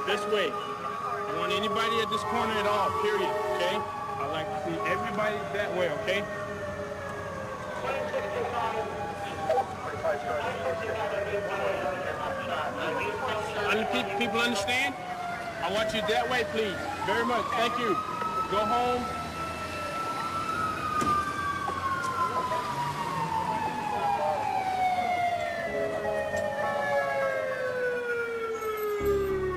This way. I want anybody at this corner at all, period, okay? I like to see everybody that way, okay? People understand? I want you that way, please. Very much. Thank you. Go home.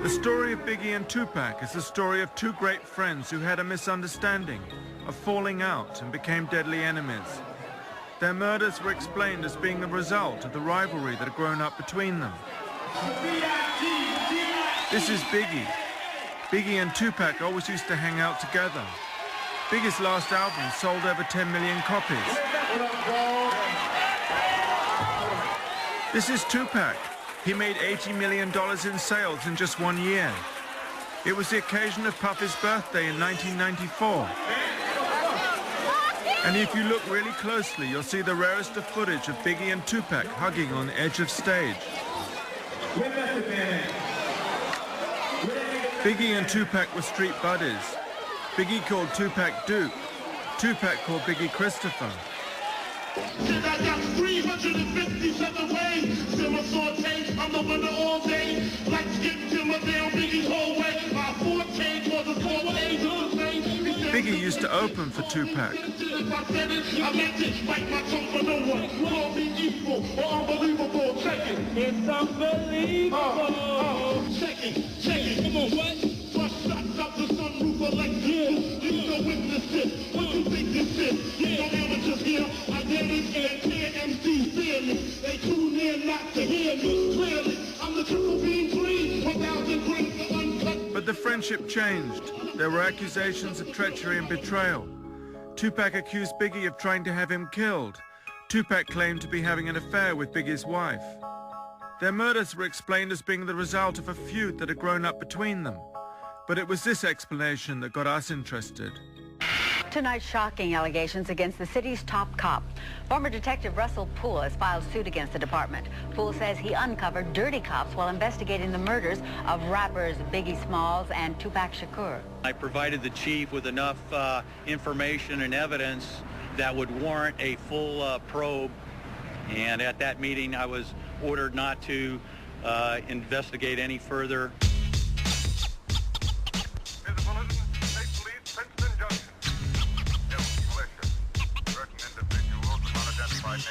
The story of Biggie and Tupac is the story of two great friends who had a misunderstanding, a falling out, and became deadly enemies. Their murders were explained as being the result of the rivalry that had grown up between them. This is Biggie. Biggie and Tupac always used to hang out together. Biggie's last album sold over 10 million copies. This is Tupac. He made $80 million in sales in just 1 year. It was the occasion of Puffy's birthday in 1994. And if you look really closely, you'll see the rarest of footage of Biggie and Tupac hugging on the edge of stage. Biggie and Tupac were street buddies. Biggie called Tupac Duke. Tupac called Biggie Christopher. Shit, I got 357 ways. Simmer saute, I'm the winner all day. Like skip to my damn Biggie's whole way. My forte was a 4 days of the same. Biggie used to open for Tupac. I meant it, bite my tongue for no one. Call me evil or unbelievable. Check it. It's unbelievable. Check it. Come on, what? First shots out the sunroof of like this. You can witness this. What you think this is? You know amateurs here. I did it and clear MC fearless. They tune in not to hear me clearly. I'm the triple beam queen. 1,000 grams of uncut. But the friendship changed. There were accusations of treachery and betrayal. Tupac accused Biggie of trying to have him killed. Tupac claimed to be having an affair with Biggie's wife. Their murders were explained as being the result of a feud that had grown up between them. But it was this explanation that got us interested. Tonight's shocking allegations against the city's top cop. Former Detective Russell Poole has filed suit against the department. Poole says he uncovered dirty cops while investigating the murders of rappers Biggie Smalls and Tupac Shakur. I provided the chief with enough information and evidence that would warrant a full probe, and at that meeting I was ordered not to investigate any further.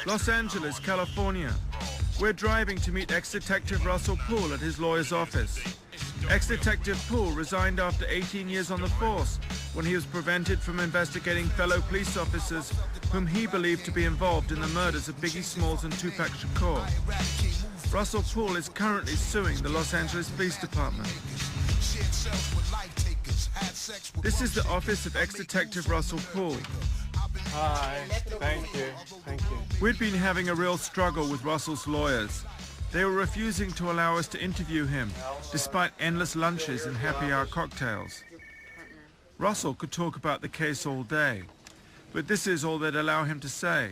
Los Angeles, California. We're driving to meet ex-detective Russell Poole at his lawyer's office. Ex-detective Poole resigned after 18 years on the force when he was prevented from investigating fellow police officers whom he believed to be involved in the murders of Biggie Smalls and Tupac Shakur. Russell Poole is currently suing the Los Angeles Police Department. This is the office of ex-detective Russell Poole. Hi, thank you. We'd been having a real struggle with Russell's lawyers. They were refusing to allow us to interview him, despite endless lunches and happy hour cocktails. Russell could talk about the case all day, but this is all they'd allow him to say.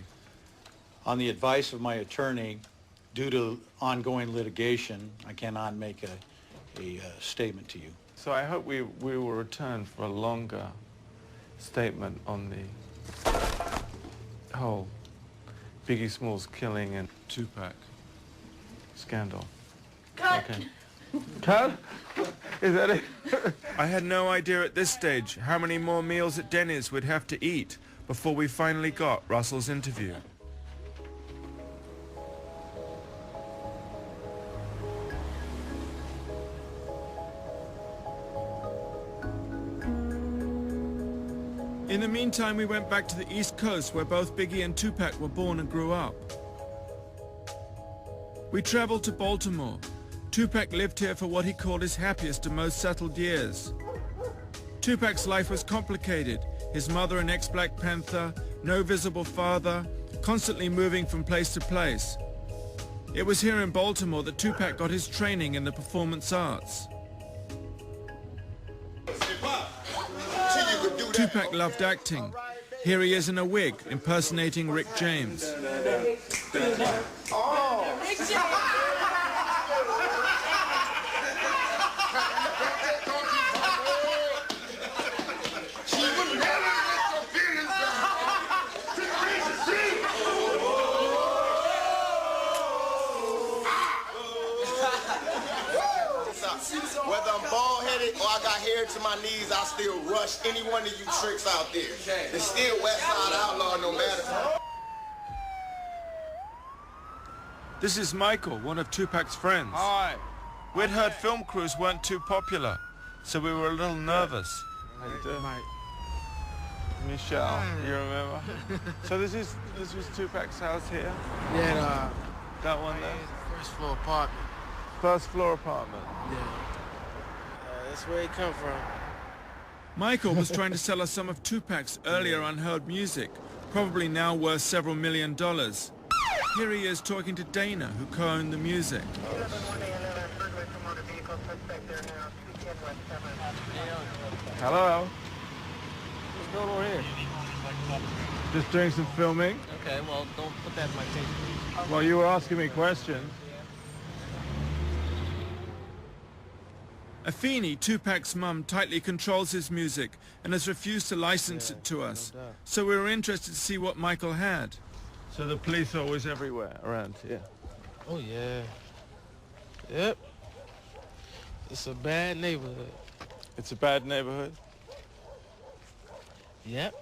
On the advice of my attorney, due to ongoing litigation, I cannot make a statement to you. So I hope we will return for a longer statement on the whole Biggie Smalls killing and Tupac scandal. Cut! Okay. Cut? Is that it? I had no idea at this stage how many more meals at Denny's we'd have to eat before we finally got Russell's interview. In the meantime, we went back to the East Coast where both Biggie and Tupac were born and grew up. We traveled to Baltimore. Tupac lived here for what he called his happiest and most settled years. Tupac's life was complicated. His mother an ex-Black Panther, no visible father, constantly moving from place to place. It was here in Baltimore that Tupac got his training in the performance arts. Tupac loved acting. Here he is in a wig, impersonating Rick James. stop. Whether I'm bald-headed or I got hair to my knees, I still rush any one of you tricks out there. It's still West Side Outlaw no matter. This is Michael, one of Tupac's friends. Hi. We'd heard film crews weren't too popular, so we were a little nervous. How you doing? Michelle, you remember? So this was Tupac's house here? Yeah, That one there? first floor apartment. First floor apartment. Yeah. That's where he come from. Michael was trying to sell us some of Tupac's earlier unheard music, probably now worth several $1 million. Here he is talking to Dana, who co-owned the music. Hello. What's going on here? Just doing some filming. Okay, well, don't put that in my tape, please. Well, you were asking me questions. Afeni, Tupac's mum, tightly controls his music and has refused to license it to us. no doubt. So we were interested to see what Michael had. So the police are always everywhere around here. Oh, yeah. Yep. It's a bad neighborhood. It's a bad neighborhood. Yep.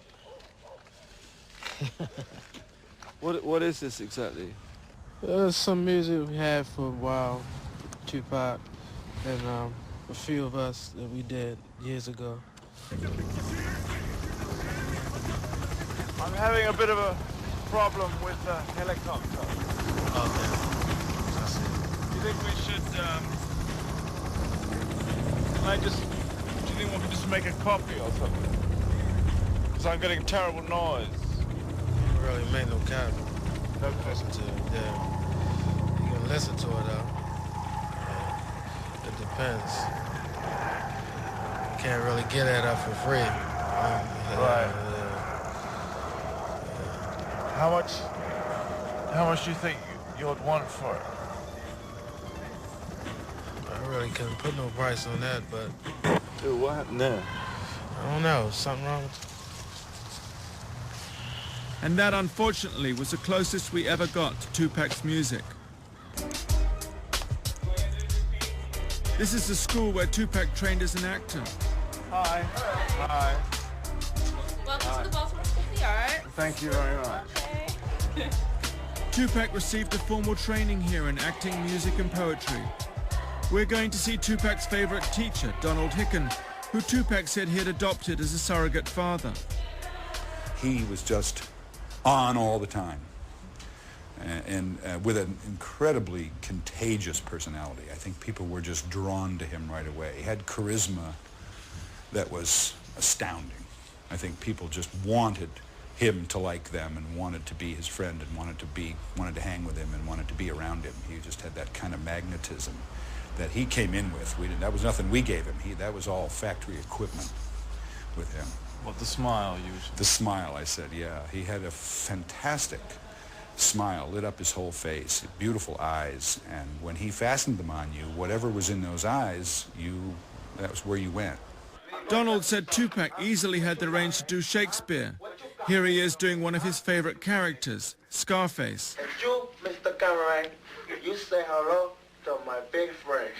What is this exactly? Some music we had for a while, Tupac, and a few of us that we did years ago. I'm having a bit of a problem with the helicopter. Oh, man. I see. Do you think we should, do you think we could just make a copy or something? Because I'm getting terrible noise. You really make no copy. No Listen to it, yeah. You can listen to it, though. It depends. You can't really get that up for free. Right. How much do you think you'd want for it? I really couldn't put no price on that, but Dude, what happened there? I don't know. Something wrong with And that, unfortunately, was the closest we ever got to Tupac's music. This is the school where Tupac trained as an actor. Hi. Hi. Welcome to the Baltimore School of the Arts. Thank you very much. Okay. Tupac received a formal training here in acting, music and poetry. We're going to see Tupac's favorite teacher, Donald Hicken, who Tupac said he had adopted as a surrogate father. He was just on all the time, and with an incredibly contagious personality. I think people were just drawn to him right away. He had charisma that was astounding. I think people just wanted him to like them and wanted to be his friend and wanted to hang with him and wanted to be around him. He just had that kind of magnetism that he came in with. That was nothing we gave him. That was all factory equipment with him. What, the smile usually? The smile, I said, yeah. He had a fantastic smile, lit up his whole face, beautiful eyes, and when he fastened them on you, whatever was in those eyes, that was where you went. Donald said Tupac easily had the range to do Shakespeare. Here he is doing one of his favorite characters, Scarface. And you, Mr. Cameron, you say hello to my big friend.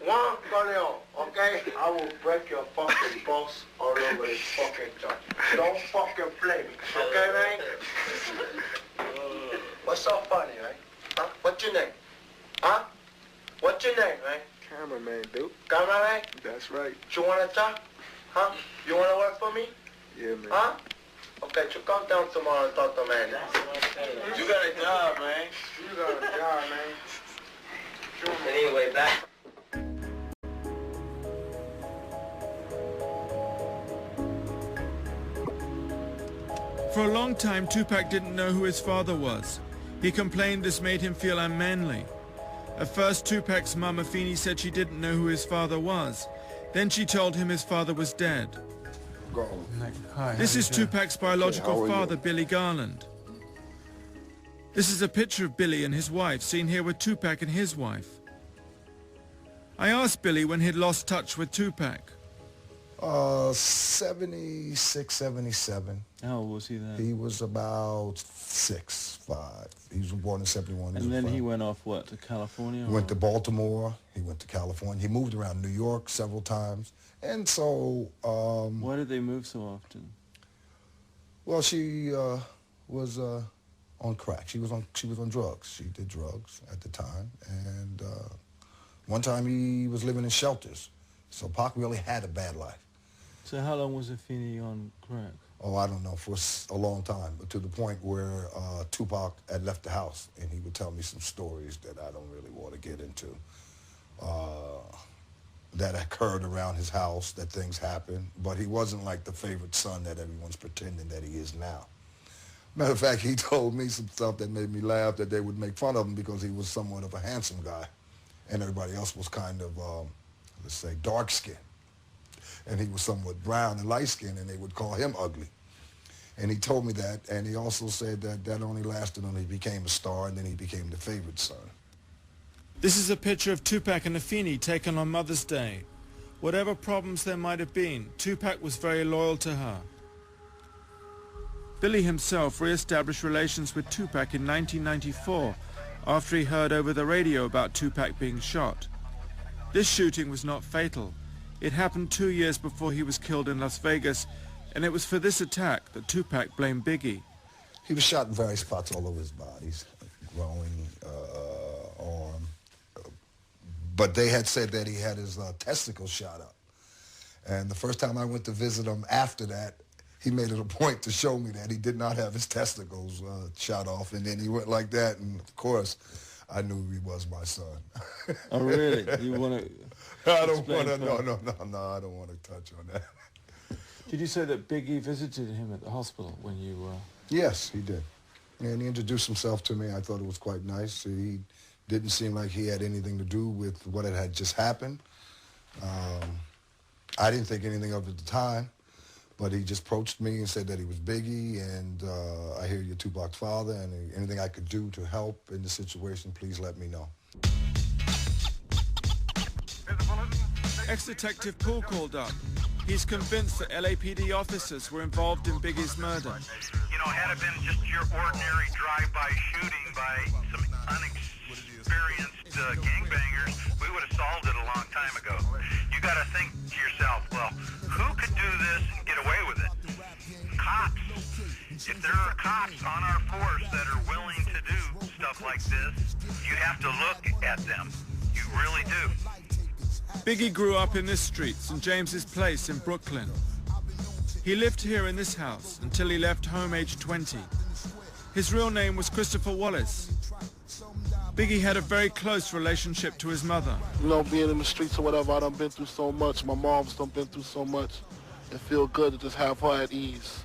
Juan Corleone, okay? I will break your fucking balls all over this fucking joint. Don't fucking play me, okay, man? What's so funny, right? Huh? What's your name? Huh? What's your name, man? Cameraman, dude. Cameraman? That's right. You wanna talk? Huh? You wanna work for me? Yeah, man. Huh? Okay, you come down tomorrow and talk to man. You got a job, man. You got a job, man. Anyway, Black. For a long time, Tupac didn't know who his father was. He complained this made him feel unmanly. At first, Tupac's mum, Afeni, said she didn't know who his father was. Then she told him his father was dead. Hi, This is Tupac's biological father, Billy Garland. This is a picture of Billy and his wife, seen here with Tupac and his wife. I asked Billy when he'd lost touch with Tupac. 76, 77. How old was he then? He was about 6, 5. He was born in 71. And then he went off, what, to California? He went to Baltimore. He went to California. He moved around New York several times. And so... why did they move so often? Well, she was on crack. She was on drugs. She did drugs at the time. And one time he was living in shelters. So Pac really had a bad life. So how long was Afeni on crack? Oh, I don't know, for a long time, but to the point where Tupac had left the house, and he would tell me some stories that I don't really want to get into, that occurred around his house, that things happened, but he wasn't like the favorite son that everyone's pretending that he is now. Matter of fact, he told me some stuff that made me laugh, that they would make fun of him because he was somewhat of a handsome guy, and everybody else was kind of, let's say, dark-skinned. And he was somewhat brown and light-skinned, and they would call him ugly. And he told me that, and he also said that that only lasted until he became a star, and then he became the favorite son. This is a picture of Tupac and Afeni taken on Mother's Day. Whatever problems there might have been, Tupac was very loyal to her. Billy himself re-established relations with Tupac in 1994, after he heard over the radio about Tupac being shot. This shooting was not fatal. It happened 2 years before he was killed in Las Vegas, and it was for this attack that Tupac blamed Biggie. He was shot in various spots all over his body, growing arm. But they had said that he had his testicles shot up. And the first time I went to visit him after that, he made it a point to show me that he did not have his testicles shot off. And then he went like that, and of course, I knew he was my son. Oh, really? You want to... I don't want to, no, I don't want to touch on that. Did you say that Biggie visited him at the hospital when you were... Yes, he did. And he introduced himself to me. I thought it was quite nice. He didn't seem like he had anything to do with what had just happened. I didn't think anything of it at the time, but he just approached me and said that he was Biggie, and I hear you're Tupac's father, and anything I could do to help in the situation, please let me know. Ex-Detective Poole called up. He's convinced that LAPD officers were involved in Biggie's murder. You know, had it been just your ordinary drive-by shooting by some unexperienced gangbangers, we would have solved it a long time ago. You got to think to yourself, well, who could do this and get away with it? Cops. If there are cops on our force that are willing to do stuff like this, you have to look at them. You really do. Biggie grew up in this street, St. James's Place in Brooklyn. He lived here in this house until he left home aged 20. His real name was Christopher Wallace. Biggie had a very close relationship to his mother. You know, being in the streets or whatever, I done been through so much. My mom's done been through so much. It feel good to just have her at ease.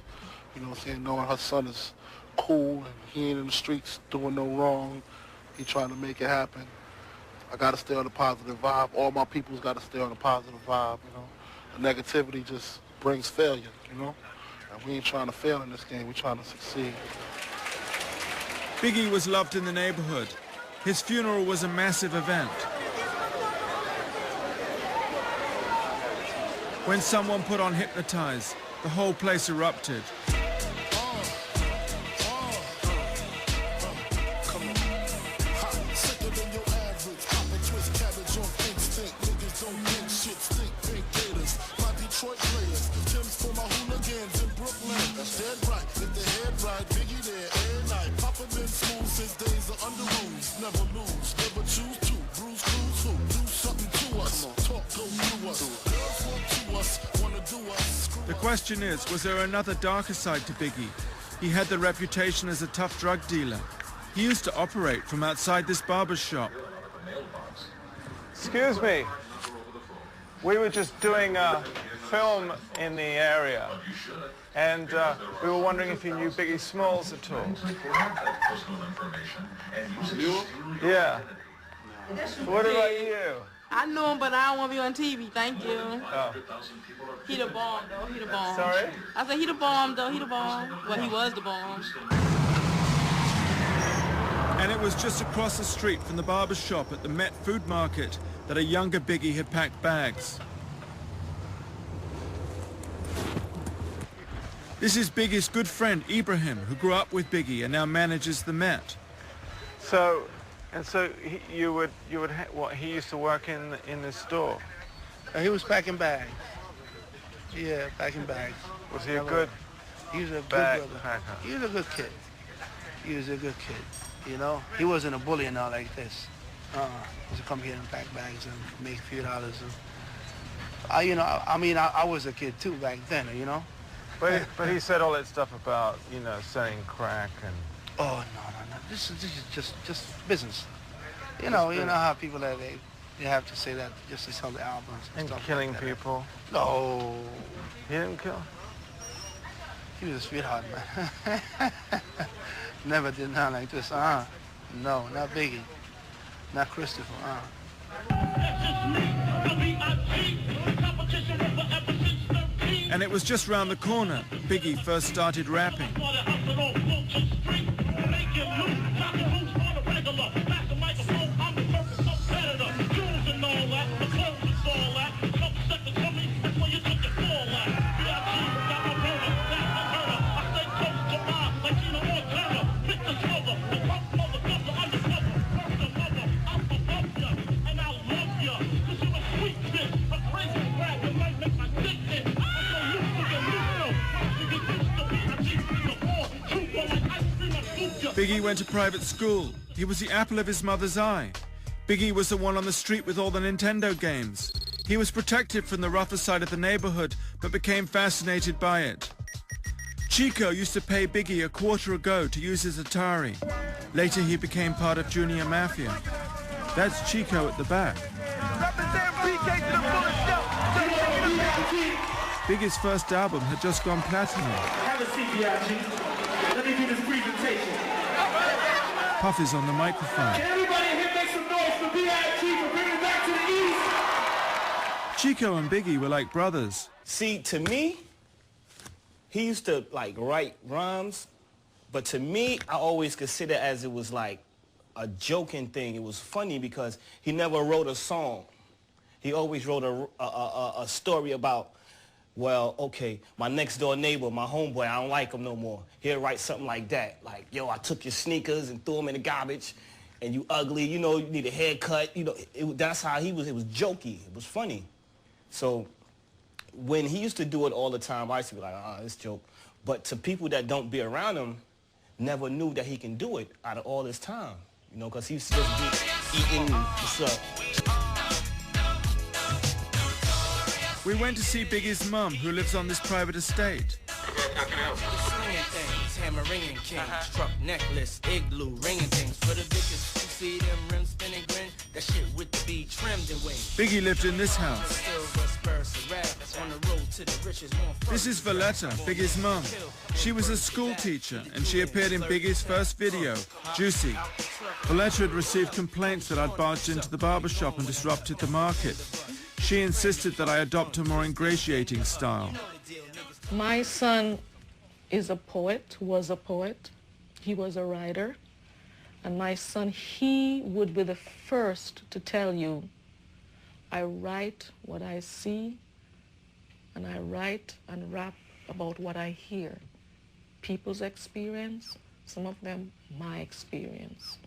You know what I'm saying? Knowing her son is cool and he ain't in the streets doing no wrong. He trying to make it happen. I got to stay on a positive vibe. All my people's got to stay on a positive vibe, you know. The negativity just brings failure, you know. And we ain't trying to fail in this game. We're trying to succeed. Biggie was loved in the neighborhood. His funeral was a massive event. When someone put on Hypnotize, the whole place erupted. The question is, was there another darker side to Biggie? He had the reputation as a tough drug dealer. He used to operate from outside this barber's shop. Excuse me. We were just doing a film in the area, and we were wondering if you knew Biggie Smalls at all. Yeah. What about you? I knew him, but I don't want to be on TV. Thank you. Oh. He the bomb, though. He the bomb. Sorry? I said he the bomb, though. He the bomb. Well, he was the bomb. And it was just across the street from the barber shop at the Met Food Market that a younger Biggie had packed bags. This is Biggie's good friend Ibrahim, who grew up with Biggie and now manages the Met. So he used to work in the store. He was packing bags. Yeah, packing bags. Was he a good? He was a good bag brother. packer? He was a good kid. He was a good kid. You know, he wasn't a bully and all like this. He used to come here and pack bags and make a few dollars. And I was a kid too back then. You know. But he said all that stuff about, you know, selling crack and... Oh, no. This is just business. You know how people that they have to say that just to sell the albums. And stuff killing like that. people? No. He didn't kill? He was a sweetheart, man. Never did nothing like this. No, not Biggie. Not Christopher. And it was just round the corner that Biggie first started rapping. Biggie went to private school. He was the apple of his mother's eye. Biggie was the one on the street with all the Nintendo games. He was protected from the rougher side of the neighborhood, but became fascinated by it. Chico used to pay Biggie $0.25 a go to use his Atari. Later he became part of Junior Mafia. That's Chico at the back. Biggie's first album had just gone platinum. Have a seat, BIG. Let me do this presentation. Puff is on the microphone. Can everybody here make some noise for B.I.G. for bringing it back to the East? Chico and Biggie were like brothers. See, to me, he used to like write rhymes, but to me, I always consider as it was like a joking thing. It was funny because he never wrote a song. He always wrote a story about, well, okay, my next door neighbor, my homeboy, I don't like him no more. He'll write something like that. Like, yo, I took your sneakers and threw them in the garbage, and you ugly, you know, you need a haircut. You know, that's how he was. It was jokey. It was funny. So when he used to do it all the time, I used to be like, it's a joke. But to people that don't be around him, never knew that he can do it out of all this time. You know, because he used to just be eating what's up. We went to see Biggie's mum, who lives on this private estate. Hammer ringing king, struck necklace, igloo, ringing things for the bitches. You see them rims spinning grin, that shit with the beat trimmed and wing. Biggie lived in this house. This is Valletta, Biggie's mum. She was a school teacher and she appeared in Biggie's first video, Juicy. Valletta had received complaints that I'd barged into the barbershop and disrupted the market. She insisted that I adopt a more ingratiating style. My son is a poet, was a poet. He was a writer. And my son, he would be the first to tell you, I write what I see, and I write and rap about what I hear. People's experience, some of them my experience.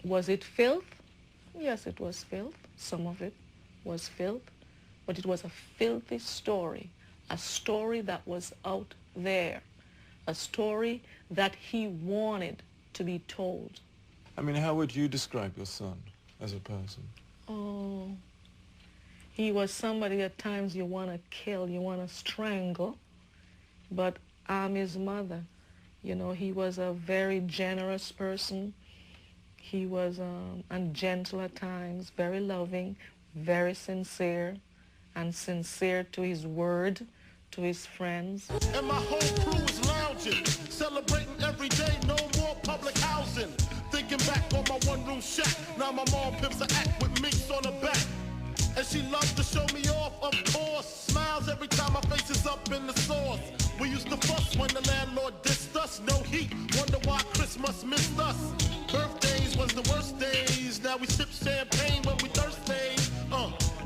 Was it filth? Yes, it was filth. Some of it was filth, but it was a filthy story, a story that was out there, a story that he wanted to be told. I mean, how would you describe your son as a person? Oh, he was somebody at times you want to kill, you want to strangle, but I'm his mother. You know, he was a very generous person. He was and gentle at times, very loving, very sincere, and sincere to his word, to his friends. And my whole crew is lounging, celebrating every day, no more public housing. Thinking back on my one-room shack, now my mom pimps an act with minks on her back. And she loves to show me off, of course. Smiles every time my face is up in the sauce. We used to fuss when the landlord dissed us. No heat, wonder why Christmas missed us. Birthdays was the worst days. Now we sip champagne when we thirsty.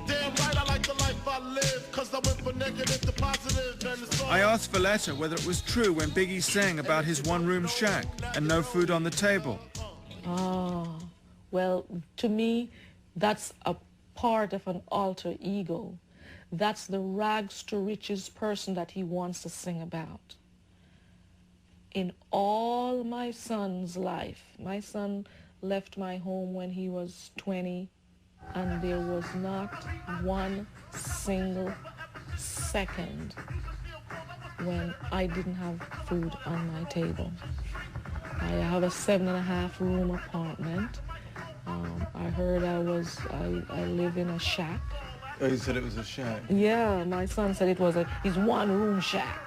Damn right I like the life I live, cause I went from negative to positive. I asked Valletta whether it was true when Biggie sang about his one-room shack and no food on the table. Oh, well, to me, that's a part of an alter ego. That's the rags to riches person that he wants to sing about. In all my son's life, my son left my home when he was 20, and there was not one single second when I didn't have food on my table. I have a 7.5 room apartment. I heard I live in a shack. Oh, you said it was a shack? Yeah, my son said it was his one-room shack.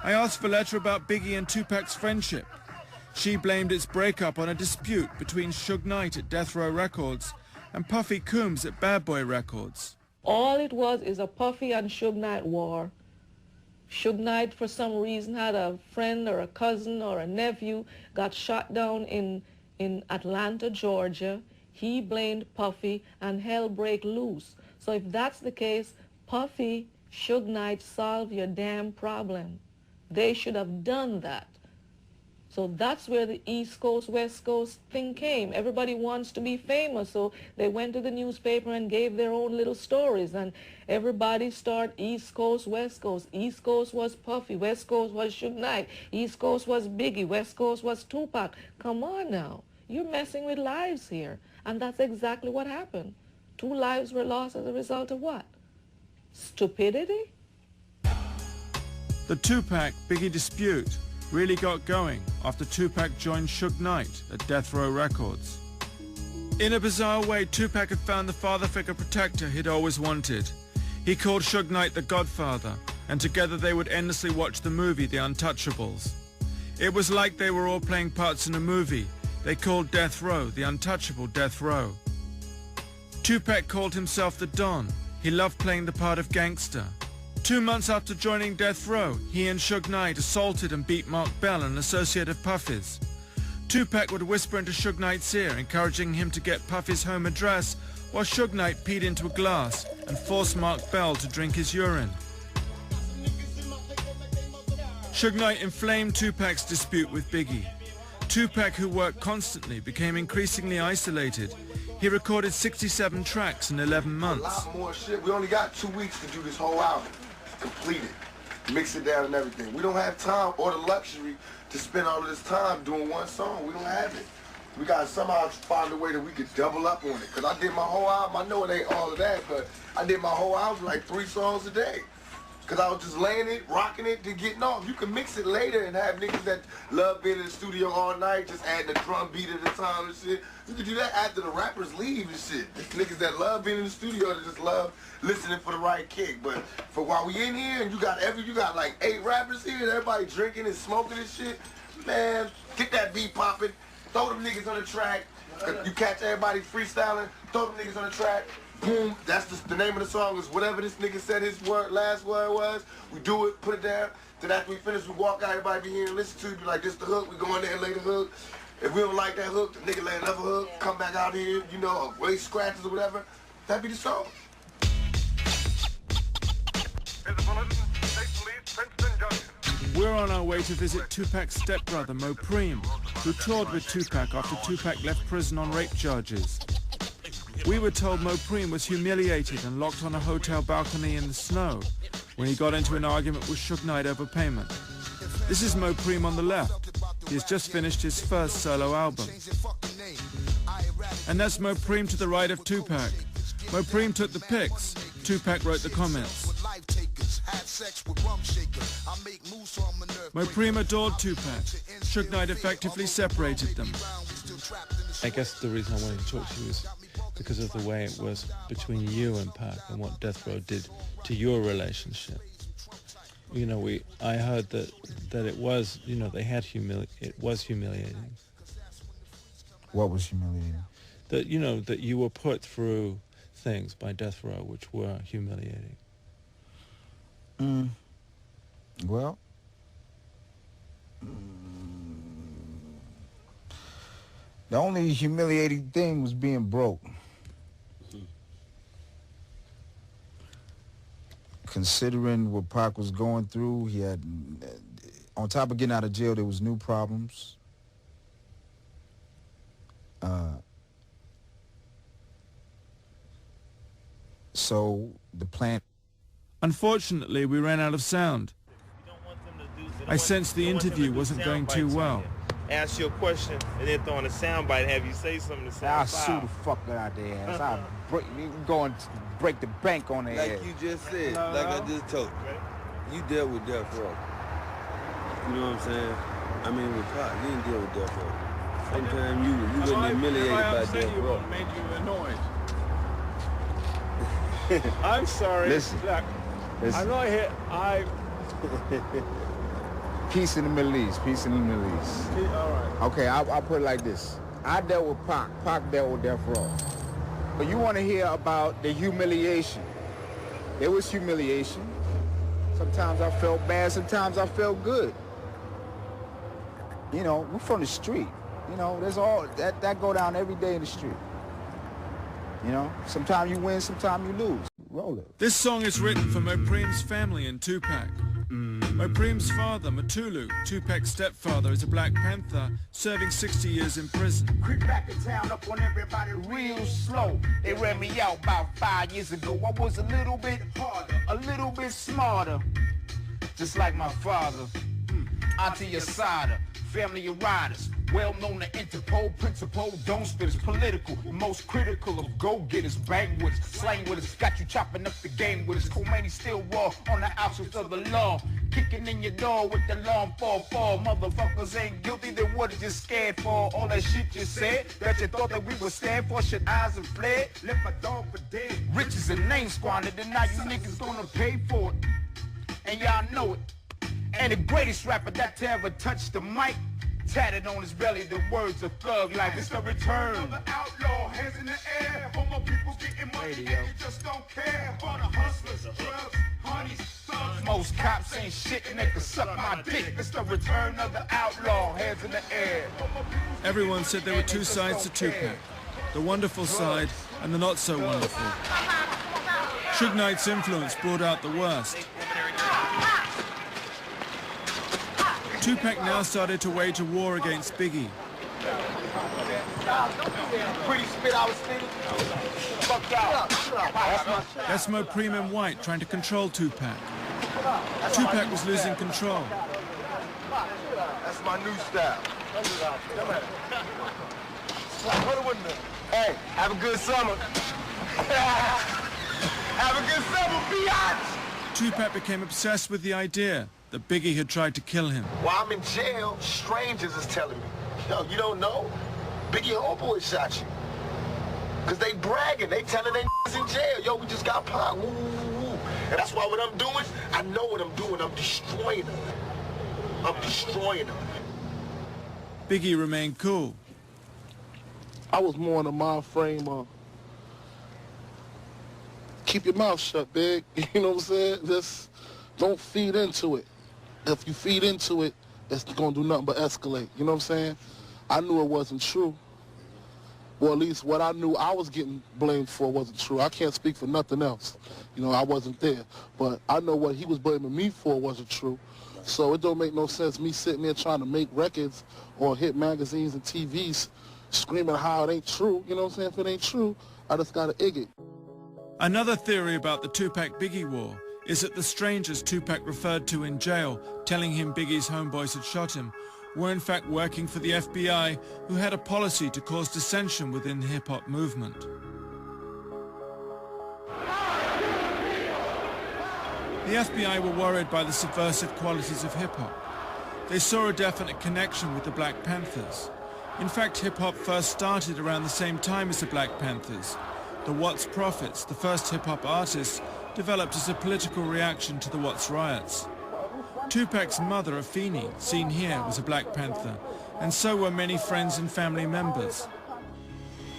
I asked Valletta about Biggie and Tupac's friendship. She blamed its breakup on a dispute between Suge Knight at Death Row Records and Puffy Coombs at Bad Boy Records. All it was is a Puffy and Suge Knight war. Suge Knight, for some reason, had a friend or a cousin or a nephew got shot down in Atlanta, Georgia. He blamed Puffy and hell break loose. So if that's the case, Puffy, Suge Knight, solve your damn problem. They should have done that. So that's where the East Coast, West Coast thing came. Everybody wants to be famous, so they went to the newspaper and gave their own little stories, and everybody started East Coast, West Coast. East Coast was Puffy, West Coast was Suge Knight, East Coast was Biggie, West Coast was Tupac. Come on now. You're messing with lives here, and that's exactly what happened. 2 lives were lost as a result of what? Stupidity? The Tupac-Biggie dispute really got going after Tupac joined Suge Knight at Death Row Records. In a bizarre way, Tupac had found the father figure protector he'd always wanted. He called Suge Knight the Godfather, and together they would endlessly watch the movie The Untouchables. It was like they were all playing parts in a movie. They called Death Row the untouchable Death Row. Tupac called himself the Don. He loved playing the part of gangster. 2 months after joining Death Row, he and Suge Knight assaulted and beat Mark Bell, an associate of Puffy's. Tupac would whisper into Suge Knight's ear, encouraging him to get Puffy's home address, while Suge Knight peed into a glass and forced Mark Bell to drink his urine. Suge Knight inflamed Tupac's dispute with Biggie. Tupac, who worked constantly, became increasingly isolated. He recorded 67 tracks in 11 months. A lot more shit. We only got 2 weeks to do this whole album. Complete it. Mix it down and everything. We don't have time or the luxury to spend all of this time doing one song. We don't have it. We got to somehow find a way that we could double up on it. Because I did my whole album. I know it ain't all of that, but I did my whole album like 3 songs a day. Because I was just laying it, rocking it, then getting off. You can mix it later and have niggas that love being in the studio all night, just adding a drum beat at a time and shit. You can do that after the rappers leave and shit. Niggas that love being in the studio, that just love listening for the right kick. But for while we in here and you got like 8 rappers here and everybody drinking and smoking and shit, man, get that beat popping, throw them niggas on the track. You catch everybody freestyling, throw them niggas on the track. Boom, that's the name of the song is whatever this nigga said his last word was. We do it, put it down. Then after we finish, we walk out, everybody be here and listen to it. Be like, this the hook, we go in there and lay the hook. If we don't like that hook, the nigga lay another hook, come back out here, you know, waist scratches or whatever. That'd be the song. We're on our way to visit Tupac's stepbrother, Mo Preem, who toured with Tupac after Tupac left prison on rape charges. We were told Mo Preem was humiliated and locked on a hotel balcony in the snow when he got into an argument with Suge Knight over payment. This is Mo Preem on the left. He has just finished his first solo album. And that's Mo Preem to the right of Tupac. Mo Preem took the pics. Tupac wrote the comments. Mo Preem adored Tupac. Suge Knight effectively separated them. I guess the reason I wanted to talk to you is because of the way it was between you and Pac and what Death Row did to your relationship. You know, I heard that it was, you know, it was humiliating. What was humiliating? That, you know, that you were put through things by Death Row which were humiliating. Well, the only humiliating thing was being broke. considering what Pac was going through, he had, on top of getting out of jail, there was new problems. So the plan... Unfortunately, we ran out of sound. I sensed the interview wasn't going too well. Ask you a question and then throw in a soundbite and have you say something to sound I'll sue the fuck out their ass. I'll go and break the bank on their ass. Like you just said, like I just told you. You dealt with death row. You know what I'm saying? I mean, with Pac, you didn't deal with death row. Sometimes you wasn't humiliated by death row. Made you annoyed. I'm sorry. Listen. Look, I'm not here. Peace in the Middle East. Peace in the Middle East. All right. Okay, I'll put it like this. I dealt with Pac. Pac dealt with death row. But you want to hear about the humiliation. There was humiliation. Sometimes I felt bad. Sometimes I felt good. You know, we're from the street. You know, there's all that go down every day in the street. You know, sometimes you win, sometimes you lose. Roll it. This song is written for Mopreem's family in Tupac. Mopreem's father, Matulu, Tupac's stepfather, is a Black Panther serving 60 years in prison. Creep back in town up on everybody real slow. They ran me out about 5 years ago. I was a little bit harder, a little bit smarter. Just like my father. Auntie Asada, family of riders. Well known to Interpol, principle, don't spit is political. Most critical of go-getters, bang with us, slang with us, got you chopping up the game with us. Khomeini still raw on the outskirts of the law. Kicking in your door with the long 4-4. Motherfuckers ain't guilty, then what is you scared for? All that shit you said, that you thought that we would stand for, shit eyes and fled. Left my dog for dead. Riches and name squandered, and now you niggas gonna pay for it. And y'all know it. And the greatest rapper that ever touched the mic, tatted on his belly the words of thug life. It's the return of the outlaw, hands in the air. For my people getting money and you just don't care. For the hustlers, drugs, honeys, thugs. Most cops ain't shit and they can suck my dick. It's the return of the outlaw, hands in the air. Everyone said there were two sides to Tupac, the wonderful side and the not so wonderful. Suge Knight's influence brought out the worst. Tupac now started to wage a war against Biggie. That's Mopreem in white trying to control Tupac. Tupac was losing control. That's my new style. Hey, have a good summer. Have a good summer, biatch! Tupac became obsessed with the idea that Biggie had tried to kill him. While I'm in jail, strangers is telling me, yo, you don't know? Biggie homeboy shot you. Cause they bragging, they telling they in jail, yo, we just got Pac, woo, woo, woo. And that's why what I'm doing, I know what I'm doing, I'm destroying them. I'm destroying them. Biggie remained cool. I was more in the mind frame of, keep your mouth shut, big, you know what I'm saying? Just don't feed into it. If you feed into it, it's gonna do nothing but escalate. You know what I'm saying? I knew it wasn't true. Or at least what I knew I was getting blamed for wasn't true. I can't speak for nothing else. You know, I wasn't there. But I know what he was blaming me for wasn't true. So it don't make no sense me sitting there trying to make records or hit magazines and TVs screaming how it ain't true. You know what I'm saying? If it ain't true, I just gotta egg it. Another theory about the Tupac-Biggie war is that the strangers Tupac referred to in jail, telling him Biggie's homeboys had shot him, were in fact working for the FBI, who had a policy to cause dissension within the hip-hop movement. The FBI were worried by the subversive qualities of hip-hop. They saw a definite connection with the Black Panthers. In fact, hip-hop first started around the same time as the Black Panthers. The Watts Prophets, the first hip-hop artists, developed as a political reaction to the Watts riots. Tupac's mother, Afeni, seen here, was a Black Panther, and so were many friends and family members.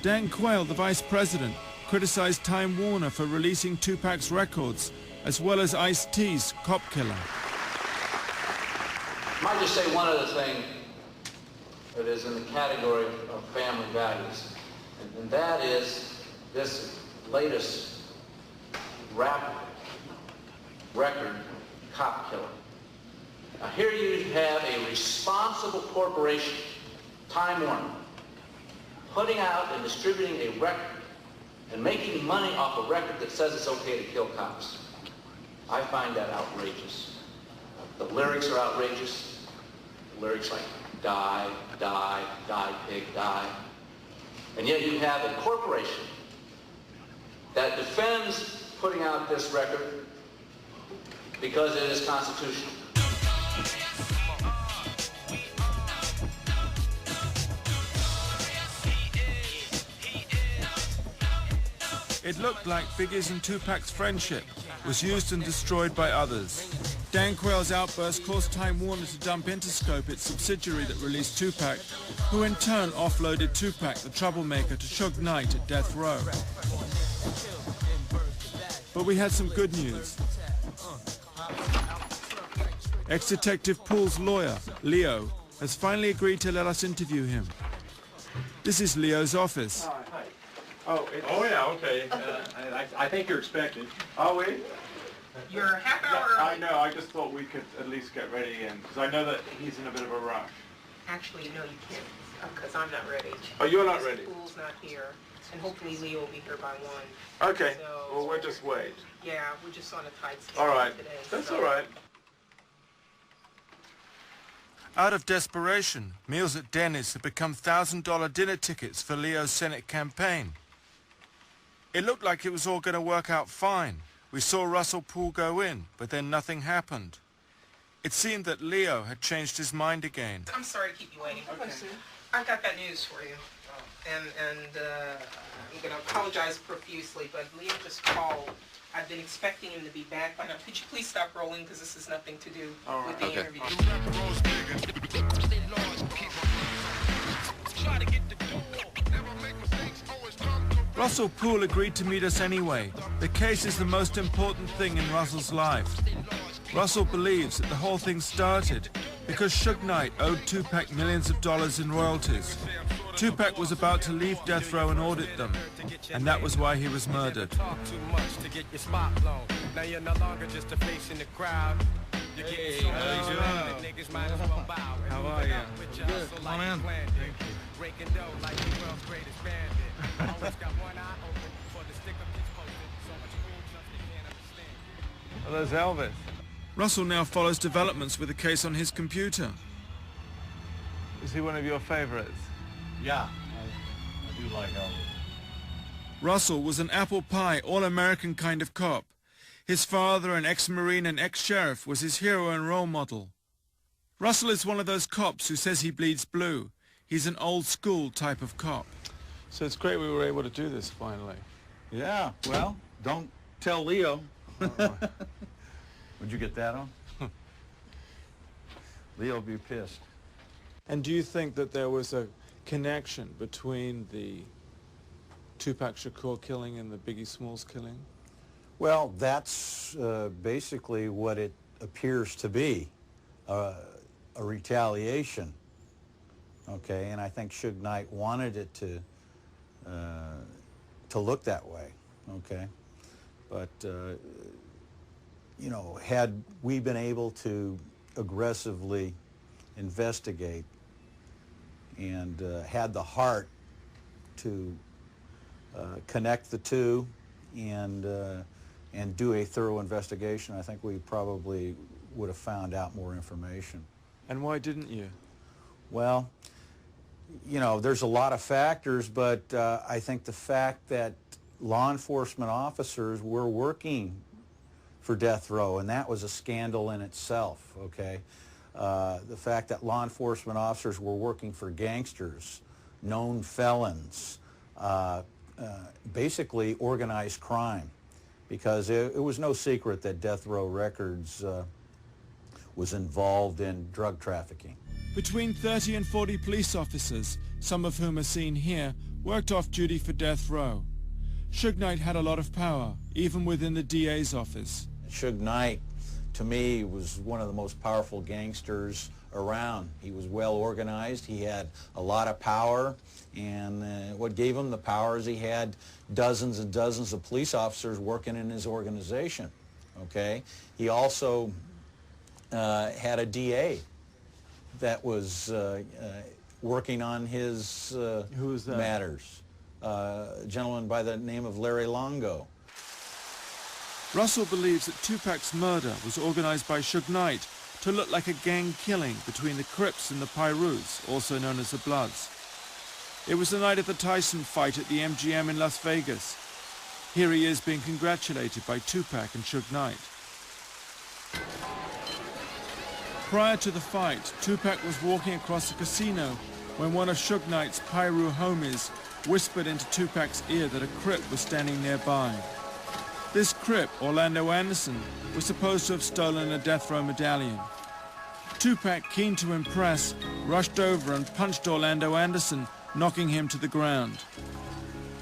Dan Quayle, the vice president, criticized Time Warner for releasing Tupac's records, as well as Ice-T's Cop Killer. I might just say one other thing that is in the category of family values, and that is this latest rap record cop killer. Now here you have a responsible corporation, Time Warner, putting out and distributing a record and making money off a record that says it's okay to kill cops. I find that outrageous. The lyrics are outrageous. Lyrics like die, die, die, pig, die. And yet you have a corporation that defends putting out this record because it is constitutional. It looked like Biggie's and Tupac's friendship was used and destroyed by others. Dan Quayle's outburst caused Time Warner to dump Interscope, its subsidiary that released Tupac, who in turn offloaded Tupac, the troublemaker, to Suge Knight at death row. But we had some good news. Ex-Detective Pool's lawyer, Leo, has finally agreed to let us interview him. This is Leo's office. Oh, yeah, okay. I think you're expected. Oh, wait. You're half hour early. I know, I just thought we could at least get ready in, because I know that he's in a bit of a rush. Actually, no, you can't, because I'm not ready. Oh, you're not ready? Pool's not here, and hopefully Leo will be here by 1. Okay, so, well, we'll just wait. Yeah, we're just on a tight schedule all right. today. That's so. all right. Out of desperation, meals at Denny's had become $1,000 dinner tickets for Leo's Senate campaign. It looked like it was all going to work out fine. We saw Russell Poole go in, but then nothing happened. It seemed that Leo had changed his mind again. I'm sorry to keep you waiting. Okay. I've got that news for you. And I'm going to apologize profusely, but Leo just called. I've been expecting him to be back by now. Could you please stop rolling, because this has nothing to do with the interview. Russell Poole agreed to meet us anyway. The case is the most important thing in Russell's life. Russell believes that the whole thing started because Suge Knight owed Tupac millions of dollars in royalties. Tupac was about to leave death row and audit them, and that was why he was murdered. Hey, how you doing? How are you? Good. Come on in. Oh, there's Elvis. Russell now follows developments with the case on his computer. Is he one of your favorites? Yeah, I do like Elvis. Russell was an apple pie, all-American kind of cop. His father, an ex-Marine and ex-sheriff, was his hero and role model. Russell is one of those cops who says he bleeds blue. He's an old-school type of cop. So it's great we were able to do this finally. Yeah, well, don't tell Leo. Would you get that on? Leo would be pissed. And do you think that there was a connection between the Tupac Shakur killing and the Biggie Smalls killing? Well, that's basically what it appears to be, a retaliation. Okay, and I think Suge Knight wanted it to look that way. Okay, but you know, had we been able to aggressively investigate and had the heart to connect the two and do a thorough investigation, I think we probably would have found out more information. And why didn't you? Well, you know, there's a lot of factors, but I think the fact that law enforcement officers were working for death row, and that was a scandal in itself, okay? The fact that law enforcement officers were working for gangsters, known felons, basically organized crime, because it was no secret that Death Row Records was involved in drug trafficking. Between 30 and 40 police officers, some of whom are seen here, worked off duty for death row. Suge Knight had a lot of power, even within the DA's office. Suge Knight, to me, was one of the most powerful gangsters around. He was well organized, he had a lot of power, and what gave him the power is he had dozens and dozens of police officers working in his organization. okay? He also had a DA that was working on his Who was that? matters. A gentleman by the name of Larry Longo. Russell believes that Tupac's murder was organized by Suge Knight to look like a gang killing between the Crips and the Pyrus, also known as the Bloods. It was the night of the Tyson fight at the MGM in Las Vegas. Here he is being congratulated by Tupac and Suge Knight. Prior to the fight, Tupac was walking across the casino when one of Suge Knight's Pyru homies whispered into Tupac's ear that a Crip was standing nearby. This Crip, Orlando Anderson, was supposed to have stolen a death row medallion. Tupac, keen to impress, rushed over and punched Orlando Anderson, knocking him to the ground.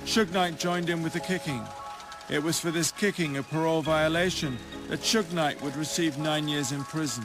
Suge Knight joined in with the kicking. It was for this kicking, a parole violation, that Suge Knight would receive 9 years in prison.